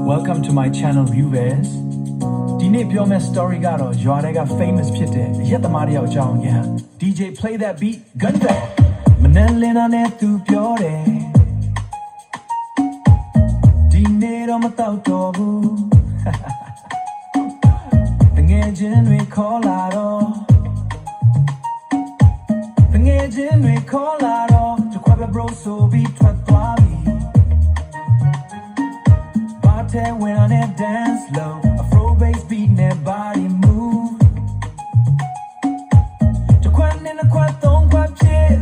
Welcome to my channel viewers. ဒီနေ့ပြောမယ့် story ကတော့ရွာတွေက famous ဖြစ်တဲ့အရက်သမားတယောက်အကြောင်းညာ DJ play that beat gun back မနက်လင်းတာနဲ့သူပြောတယ်ဒီနေ့တော့မတော့တော့ဘူးတငယ်ချင်းတွေခေါ်လာတော့တငယ်ချင်းတွေခေါ်လာတော့တခွဲပဲ bro ဆိုပြီးထွက်သွားပြီwhen on that dance low, Afro bass beat and that body move. To quite in a quite don't quite shit.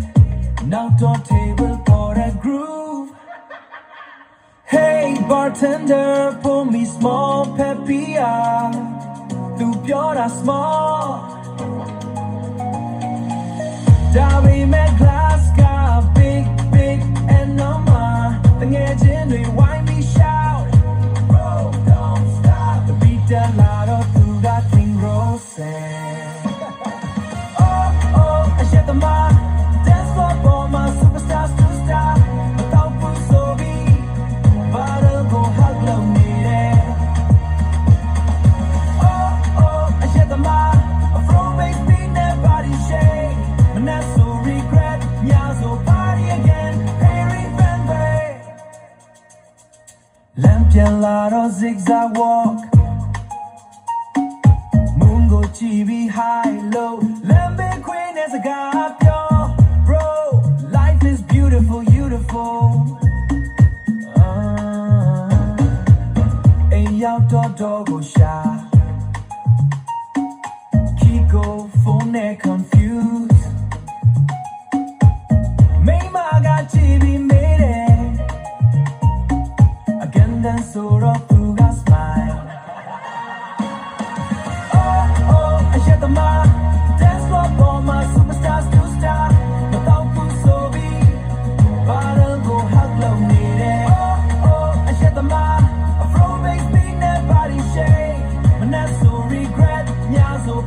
Now on table for that groove. Hey bartender, pour me small pepia. Do pure small. Darby met glass got big and no more. The engine they why me shout. A lot of food I think rose. Oh, I shed the mind. Dance floor for my superstars to star. Without food so be, but I'll go hug low need it. Oh, I shed the mind. A from bass beat that body shake. But not so regret. Yeah, so party again. Perry Van Bay. Lampion lot of zigzag walk. TV high low lambe queen as a god bro life is beautiful ay out door go shy Kiko phone neck confused may my got TV made it again then sort of through got smile I shed the mind, dance floor for my superstars to star. Without food so be, but I'll go hug low need it. I shed the mind, a from bass beat that body shake. But not so regret, yeah so